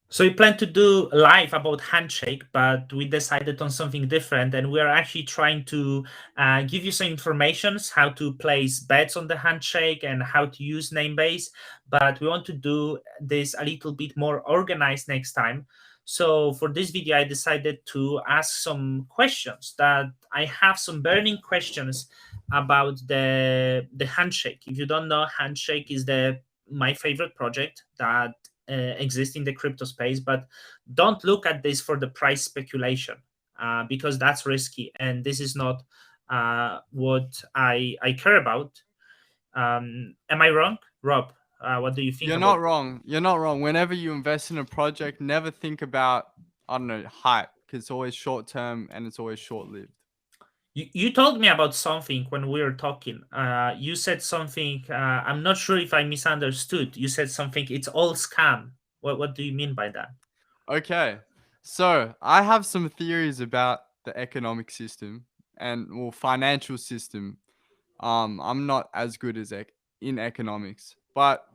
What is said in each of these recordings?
So we plan to do live about Handshake, but we decided on something different, and we are actually trying to give you some informations how to place bets on the Handshake and how to use Namebase. But we want to do this a little bit more organized next time. So for this video, I decided to ask some questions. That I have some burning questions about the Handshake. If you don't know, Handshake is the my favorite project that exist in the crypto space, but don't look at this for the price speculation, because that's risky, and this is not what I care about. Am I wrong, Rob? What do you think You're about not this? wrong. You're not wrong. Whenever you invest in a project, never think about, I don't know, hype, because it's always short term and it's always short lived. You told me about something when we were talking. You said something. I'm not sure if I misunderstood. You said something. It's all scam. What do you mean by that? Okay. So I have some theories about the economic system and well financial system. I'm not as good as in economics, but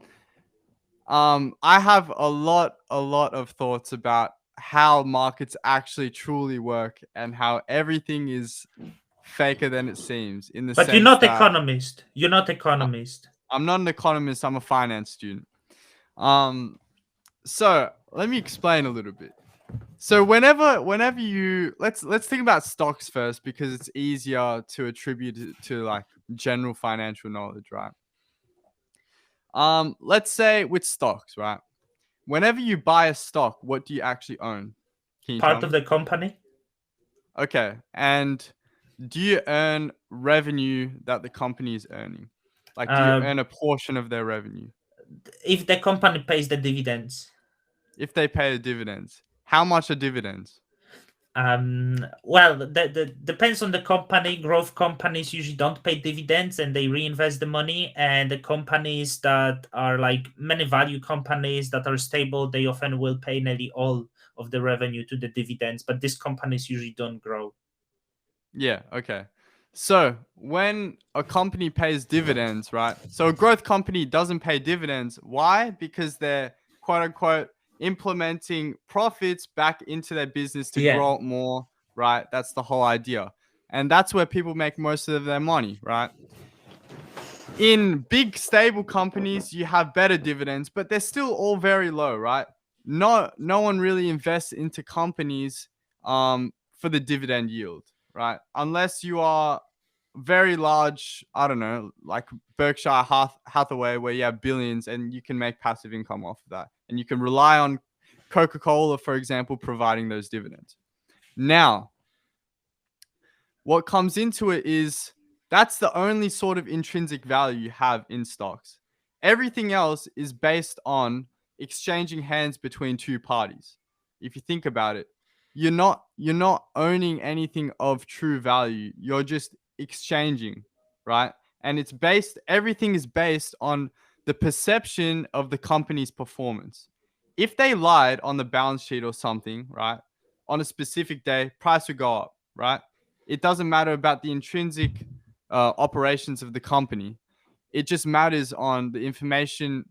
I have a lot of thoughts about how markets actually truly work and how everything is faker than it seems in the But you're sense not that economist. You're not I- economist. I'm not an economist, I'm a finance student. Um so let me explain a little bit. So whenever you let's think about stocks first because it's easier to attribute it to like general financial knowledge, right? Let's say with stocks, right? Whenever you buy a stock, what do you actually own? Can you tell Part of me? the company. Okay. And do you earn revenue that the company is earning? Like, do you Uh, earn a portion of their revenue if the company pays the dividends. if they pay the dividends? How much are dividends? Well, the depends on the company. Growth companies usually don't pay dividends and they reinvest the money. And the companies that are like many value companies that are stable, they often will pay nearly all of the revenue to the dividends. But these companies usually don't grow. Yeah, okay. So when a company pays dividends, right? So a growth company doesn't pay dividends. Why? Because they're quote unquote implementing profits back into their business to Yeah. grow it more, right? That's the whole idea. And that's where people make most of their money, right? In big stable companies, you have better dividends, but they're still all very low, right? No one really invests into companies for the dividend yield, right? Unless you are very large, I don't know, like Berkshire Hathaway, where you have billions and you can make passive income off of that. And you can rely on Coca Cola, for example, providing those dividends. Now, what comes into it is that's the only sort of intrinsic value you have in stocks. Everything else is based on exchanging hands between two parties. If you think about it, you're not owning anything of true value. You're just exchanging, right? And it's based everything is based on the perception of the company's performance. If they lied on the balance sheet or something, right? On a specific day, price would go up, right? It doesn't matter about the intrinsic operations of the company. It just matters on the information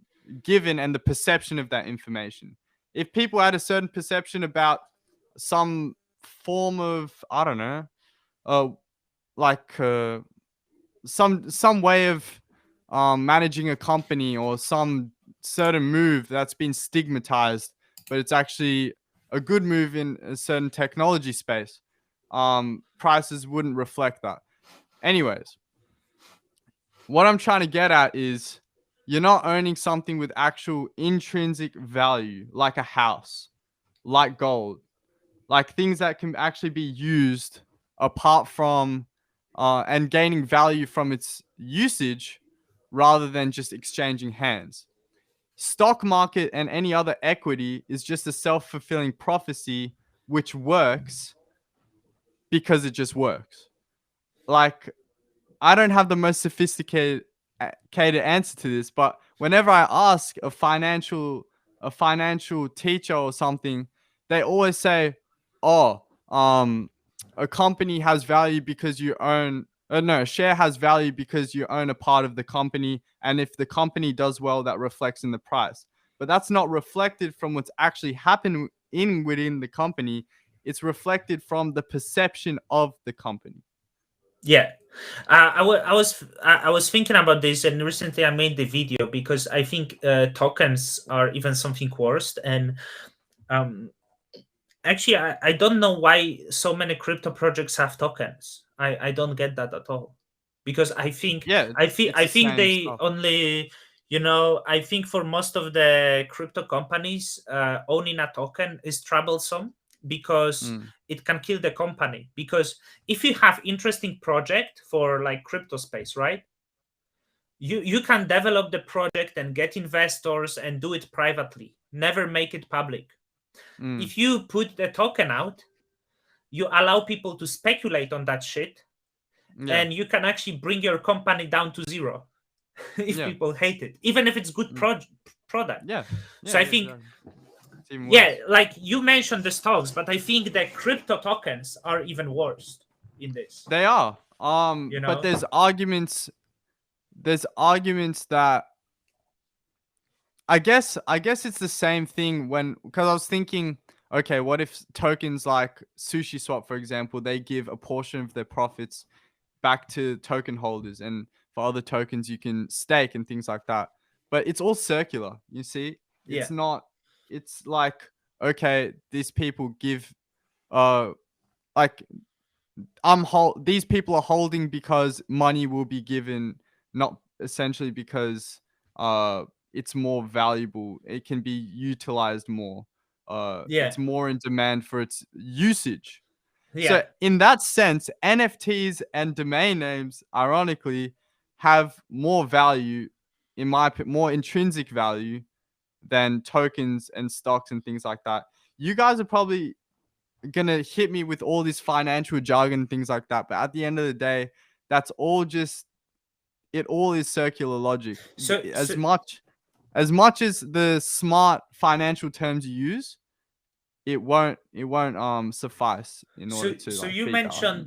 given and the perception of that information. If people had a certain perception about some form of, I don't know, uh, like some way of managing a company or some certain move that's been stigmatized, but it's actually a good move in a certain technology space, prices wouldn't reflect that. Anyways, what I'm trying to get at is you're not owning something with actual intrinsic value, like a house, like gold, like things that can actually be used apart from and gaining value from its usage rather than just exchanging hands. Stock market and any other equity is just a self-fulfilling prophecy which works because it just works. Like I don't have the most sophisticated answer to this, but whenever I ask a financial teacher or something, they always say, "Oh, a company has value because you own." No, a share has value because you own a part of the company, and if the company does well, that reflects in the price. but that's not reflected from what's actually happened within the company. It's reflected from the perception of the company. Yeah, I was thinking about this, and recently I made the video because I think tokens are even something worse. And um, actually, I don't know why so many crypto projects have tokens. I don't get that at all, because Yeah, it's I the think same they stuff. only, you know, I think for most of the crypto companies, owning a token is troublesome because Mm, it can kill the company. Because if you have interesting project for like crypto space, right? You can develop the project and get investors and do it privately. Never make it public. mm, If you put the token out, you allow people to speculate on that shit, yeah, and you can actually bring your company down to zero if yeah, people hate it, even if it's good mm, product. yeah, So yeah, I yeah, think, exactly. It's even yeah, worse. like you mentioned the stocks, but I think the crypto tokens are even worse in this, They are. you But know. there's arguments that I guess it's the same thing when, because I was thinking, okay, what if tokens like Sushi Swap, for example, they give a portion of their profits back to token holders, and for other tokens you can stake and things like that. But it's all circular, you see. Yeah, It's not. It's like, okay, these people give uh like these people are holding because money will be given, not essentially because uh it's more valuable. It can be utilized more. yeah, It's more in demand for its usage. So yeah, in that sense, NFTs and domain names, ironically, have more value, more intrinsic value than tokens and stocks and things like that. You guys are probably gonna hit me with all this financial jargon and things like that, but at the end of the day, that's all just, it all is circular logic. so As much as the smart financial terms you use, it won't suffice in order to so like you beat the mentioned argument.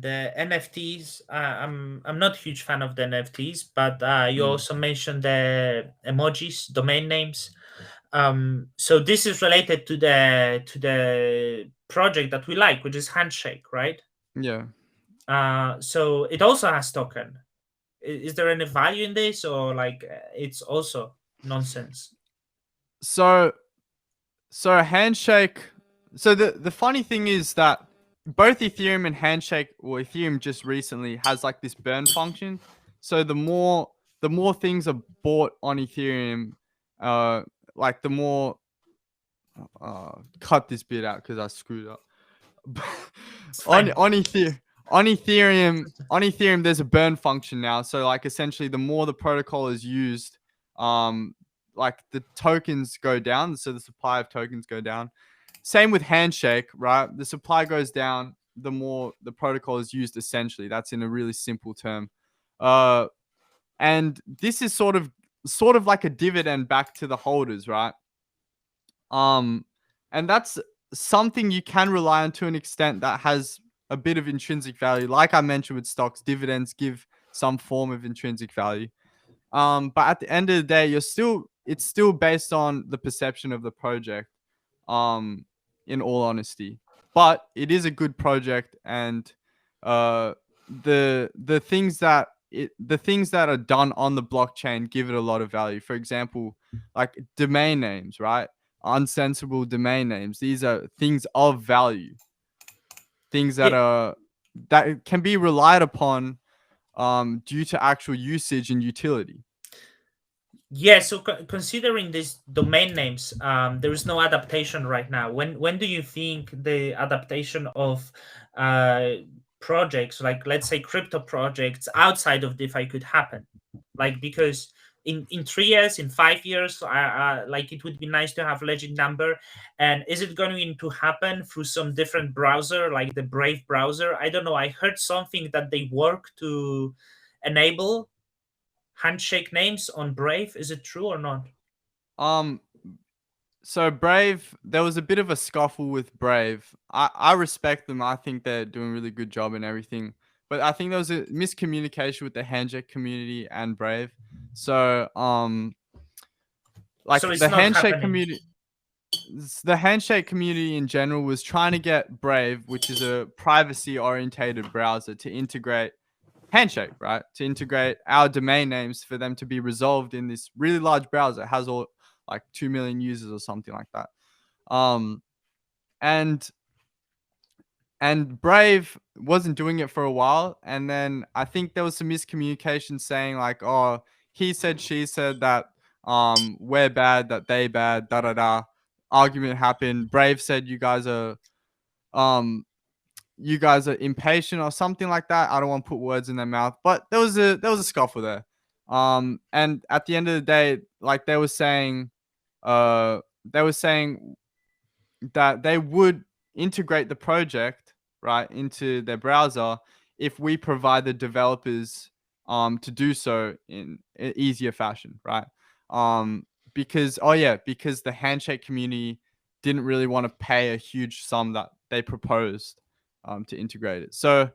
the NFTs. I'm not a huge fan of the NFTs, but you Mm, also mentioned the emojis, domain names. So this is related to the project that we like, which is Handshake, right? yeah. So it also has token. Is there any value in this, or like it's also nonsense? So Handshake. So the funny thing is that both Ethereum and Handshake, or Ethereum just recently, has like this burn function. So the more things are bought on Ethereum, uh, like the more cut this bit out because I screwed up. It's on fine. on Ethereum on Ethereum there's a burn function now. So like essentially the more the protocol is used, um like the tokens go down, so the supply of tokens go down. Same with Handshake, right? The supply goes down the more the protocol is used, essentially. That's in a really simple term. uh and this is sort of like a dividend back to the holders, right? um and that's something you can rely on to an extent that has a bit of intrinsic value. Like I mentioned with stocks, dividends give some form of intrinsic value. But at the end of the day, it's still based on the perception of the project, um in all honesty. But it is a good project, and uh the things that are done on the blockchain give it a lot of value. For example, like domain names, right? Uncensorable domain names. These are things of value, things Yeah, that can be relied upon due to actual usage and utility. yeah. So considering these domain names, there is no adaptation right now. When do you think the adaptation of uh, projects, like let's say crypto projects outside of DeFi, could happen? Like, because in 3 years, in 5 years, like it would be nice to have legit number. And is it going to happen through some different browser, like the Brave browser? I don't know. I heard something that they work to enable handshake names on Brave. Is it true or not? um So Brave, there was a bit of a scuffle with Brave. I respect them. I think they're doing a really good job and everything. But I think there was a miscommunication with the Handshake community and Brave. So like So it's not happening. the Handshake community in general was trying to get Brave, which is a privacy orientated browser, to integrate Handshake, right? To integrate our domain names for them to be resolved in this really large browser. It has all like 2 million users or something like that. Um, and Brave wasn't doing it for a while, and then I think there was some miscommunication saying like, oh, he said, she said that we're bad, that they bad, da da da. Argument happened. Brave said um you guys are impatient or something like that. I don't want to put words in their mouth, but there was a scuffle there. And at the end of the day, like they were saying that they would integrate the project right into their browser if we provide the developers to do so in an easier fashion, right? Um, because because the Handshake community didn't really want to pay a huge sum that they proposed to integrate it. So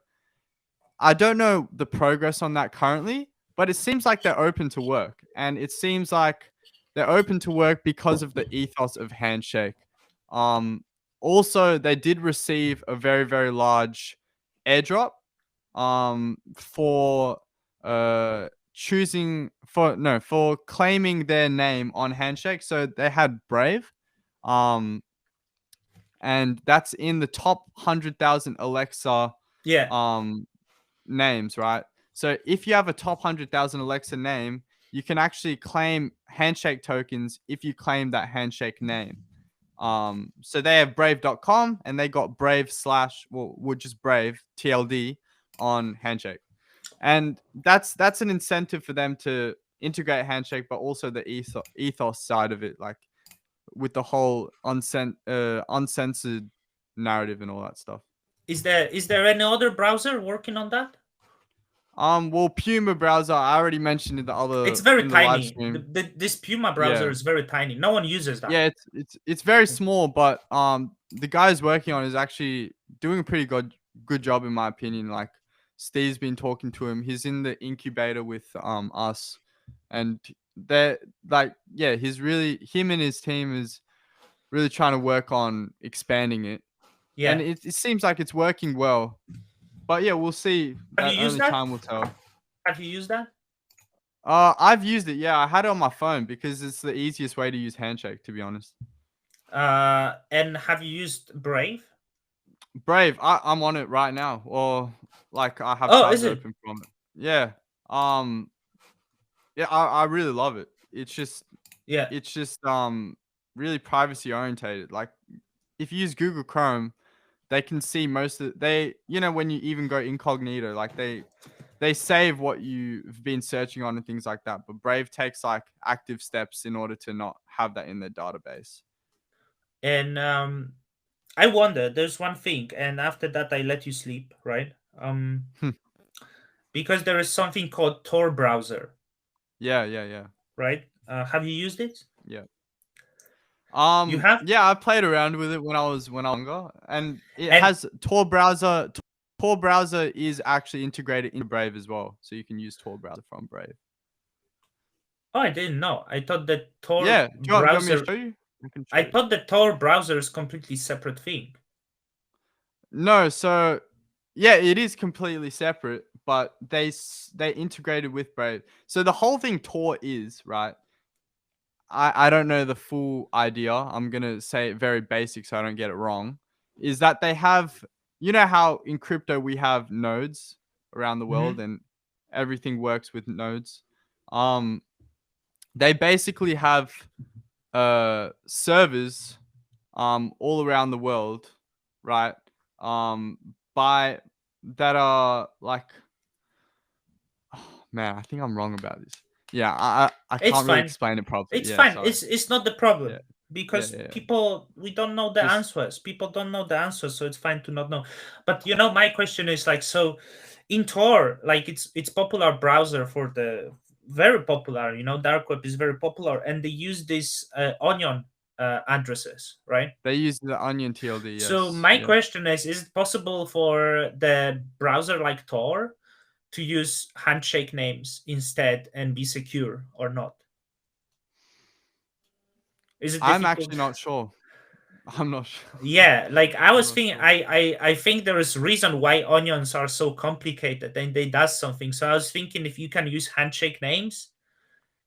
I don't know the progress on that currently, but it seems like they're open to work. And it seems like they're open to work because of the ethos of Handshake. Um, Also, they did receive a very, very large airdrop for for claiming their name on Handshake. So they had Brave. Um, and that's in the top 100,000 Alexa Yeah. um names, right? So if you have a top 100,000 Alexa name, you can actually claim Handshake tokens if you claim that Handshake name. So they have brave.com and they got brave slash, well, which is brave TLD on Handshake. And that's an incentive for them to integrate Handshake, but also the ethos side of it, like with the whole uncensored narrative and all that stuff. Is there any other browser working on that? Well, Puma browser, I already mentioned It's very in the live tiny. stream. This Puma browser Yeah, is very tiny. No one uses that. yeah, it's very small, but the guy's working on is actually doing a pretty good job in my opinion. Like Steve's been talking to him. He's in the incubator with us, and they're like, yeah, him and his team is really trying to work on expanding it, and Yeah. it seems like it's working well. But yeah, we'll see. Have you That used only that? time will tell. Have you used that? I've used it. Yeah, I had it on my phone because it's the easiest way to use Handshake, to be honest. And have you used Brave? Brave, I'm on it right now, or like I have Oh, is tabs it? open from it. Yeah. Um. Yeah, I really love it. Yeah. It's just really privacy orientated. Like if you use Google Chrome, they can see most of they. You know when you even go incognito, like they save what you've been searching on and things like that. But Brave takes like active steps in order to not have that in their database. And I wonder. There's one thing, and after that, I let you sleep, right? Because there is something called Tor browser, Yeah. right? Have you used it? Yeah. You have? Yeah, I played around with it when I was younger, and it And has Tor browser. Tor browser is actually integrated into Brave as well, so you can use Tor browser from Brave. oh, I didn't know. I thought that Tor Yeah, do you want me to browser. show you? I can show I you. thought the Tor browser is completely separate thing. No, so yeah, it is completely separate, but they integrated with Brave. So the whole thing Tor is right. I don't know the full idea. I'm gonna say it very basic so I don't get it wrong. Is that they have, you know how in crypto we have nodes around the world Hmm. and everything works with nodes. Um, they basically have servers all around the world, right? By that are like, oh, man, I think I'm wrong about this. Yeah, I It's can't really fine. explain it properly. It's Yeah, fine. sorry. It's not the Yeah, problem yeah, because yeah. Yeah. people we don't know the Just answers. People don't know the answers, so it's fine to not know. But my question is like, so in Tor, like it's popular browser for the very popular. Dark web is very popular, and they use these onion addresses, right? they use the Onion TLD. So Yes. my Yeah. question is it possible for the browser like Tor to use handshake names instead and be secure or not? Is it I'm difficult? actually not sure. I'm not sure. Yeah, like I I'm was not thinking, sure. I think there is reason why onions are so complicated and they does something. So I was thinking if you can use handshake names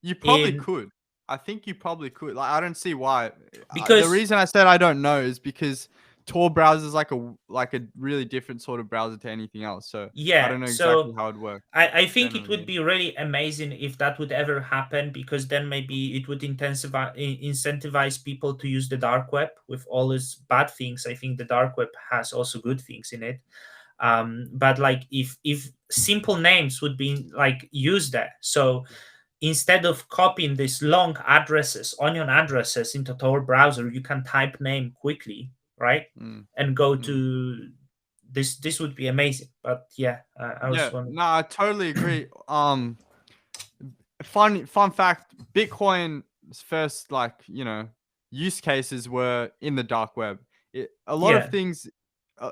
You probably in could. I think you probably could. Like, I don't see why. The because reason I said I don't know is because Tor browser is like a really different sort of browser to anything else. So I yeah, don't know exactly so how it works. I think it would Generally, be really amazing if that would ever happen because then maybe it would incentivize people to use the dark web with all its bad things. I think the dark web has also good things in it. But like if simple names would be like used there, so instead of copying these long addresses, onion addresses into Tor browser, you can type name quickly, right? mm, And go mm. to this. This would be amazing. But yeah, I was Yeah, wondering. no, I totally agree. Fun fact: Bitcoin's first use cases were in the dark web. A lot of Yeah, things,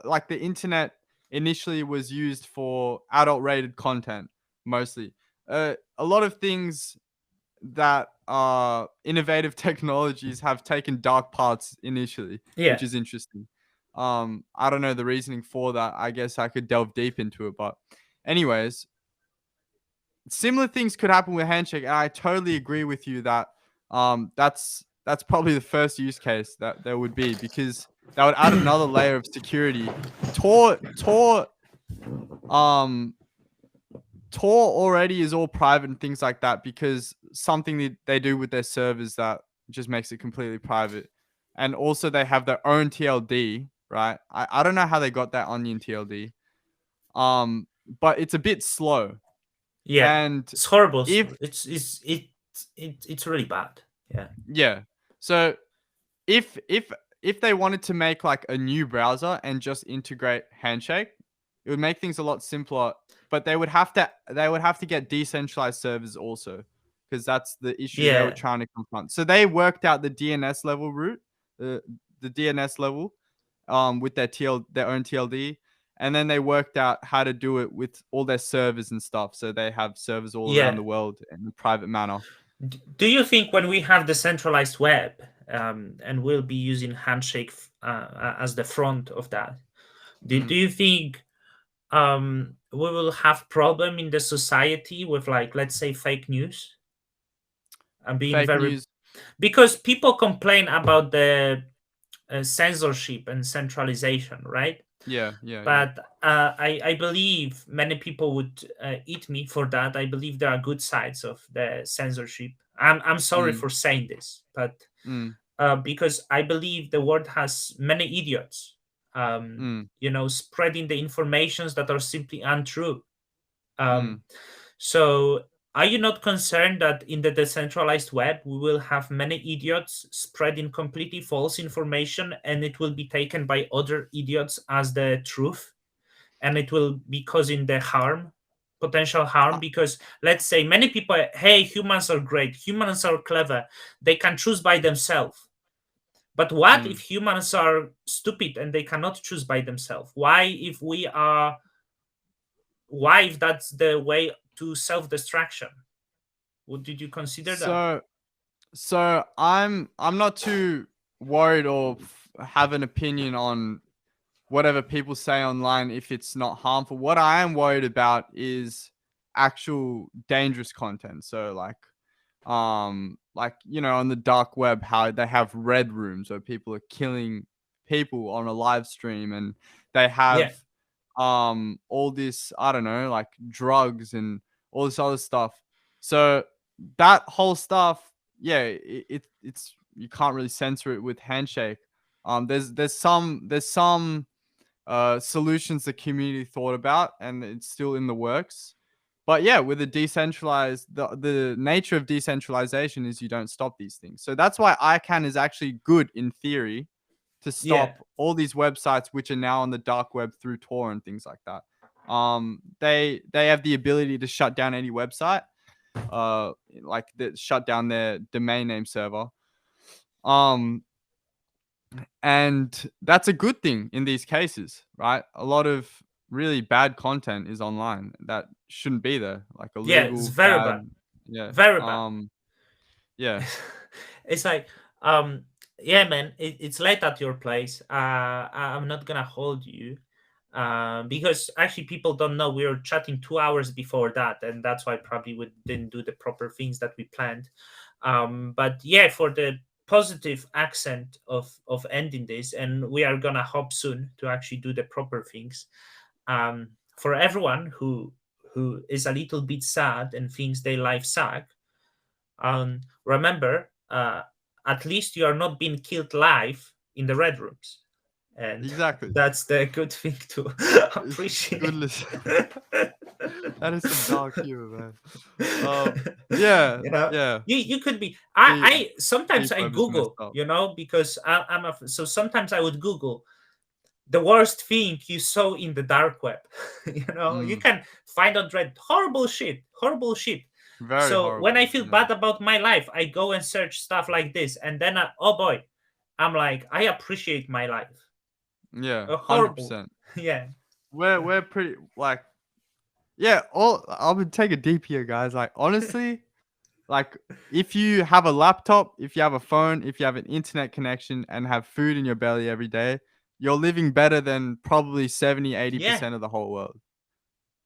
like the internet, initially was used for adult rated content mostly. A lot of things that are innovative technologies have taken dark paths initially, which yeah, is interesting. I don't know the reasoning for that. I guess I could delve deep into it, but anyways, similar things could happen with Handshake, and I totally agree with you that that's probably the first use case that there would be, because that would add another layer of security. Tor um Tor already is all private and things like that because something that they do with their servers that just makes it completely private. And also they have their own TLD, right? I don't know how they got that Onion TLD. But it's a bit slow. yeah. And It's horrible. if It's really bad. Yeah, yeah. So if they wanted to make like a new browser and just integrate Handshake, it would make things a lot simpler. But they would have to get decentralized servers also, because that's the issue they were yeah, trying to confront. So they worked out the DNS level route, the DNS level, with their own TLD, and then they worked out how to do it with all their servers and stuff. So they have servers all around yeah. the world in a private manner. Do you think when we have the centralized web, and we'll be using Handshake as the front of that, do Mm. you think we will have problem in the society with, like, let's say, fake news and being Fake very, news. because people complain about the censorship and centralization, right? Yeah, yeah, yeah. But I believe many people would eat me for that. I believe there are good sides of the censorship. I'm sorry Mm, for saying this, but mm, because I believe the world has many idiots, mm, spreading the informations that are simply untrue. Um, mm. so, are you not concerned that in the decentralized web we will have many idiots spreading completely false information and it will be taken by other idiots as the truth? And it will be causing the potential harm? Uh, Because let's say many people, hey, humans are great, humans are clever, they can choose by themselves. But what if mm. humans are stupid and they cannot choose by themselves? Why if that's the way to self-destruction? What did you consider that? So, so I'm not too worried or have an opinion on whatever people say online if it's not harmful. What I am worried about is actual dangerous content. So like on the dark web, how they have red rooms where people are killing people on a live stream, and they Yeah, have all this, I don't know, like drugs and all this other stuff. So that whole stuff, yeah, it's you can't really censor it with Handshake. There's some solutions the community thought about, and it's still in the works. But yeah, with a decentralized, the nature of decentralization is you don't stop these things. So that's why ICANN is actually good in theory to yeah, stop all these websites which are now on the dark web through Tor and things like that. They have the ability to shut down any website, like that, shut down their domain name server. Um, and that's a good thing in these cases, right? A lot of really bad content is online that shouldn't be there, like yeah. It's illegal, very bad, bad. Yeah. very bad. Yeah. It's like Um, yeah, man, it's late at your place. I'm not gonna hold you, because actually people don't know we were chatting 2 hours before that, and that's why probably we didn't do the proper things that we planned. But yeah, for the positive accent of ending this, and we are gonna hop soon to actually do the proper things. For everyone who is a little bit sad and thinks their life suck, remember, at least you are not being killed live in the red rooms, and Exactly. that's the good thing to It's appreciate. good listen. That is some dark humor, man. Yeah, You know, yeah. you could be. Deep, I sometimes deep I web is messed Google, up. because I'm a, so sometimes I would Google the worst thing you saw in the dark web. You Mm, can find on Reddit horrible shit, horrible shit. very So when horrible. I feel Yeah, bad about my life, I go and search stuff like this, and then oh boy, I'm like, I appreciate my life. yeah, A hundred horrible, percent. yeah, We're pretty like yeah. All I would take a deep here, guys. Like honestly, like if you have a laptop, if you have a phone, if you have an internet connection, and have food in your belly every day, you're living better than probably 70, eighty yeah, percent of the whole world,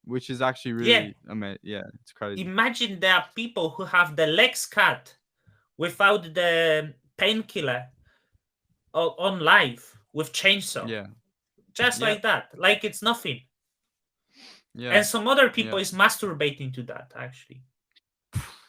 which is actually yeah. really amazing. Yeah, it's crazy. Imagine there are people who have the legs cut without the painkiller on live with chainsaw, Yeah, just yeah, like that, like it's nothing. yeah, And some other yeah. people is masturbating to that actually.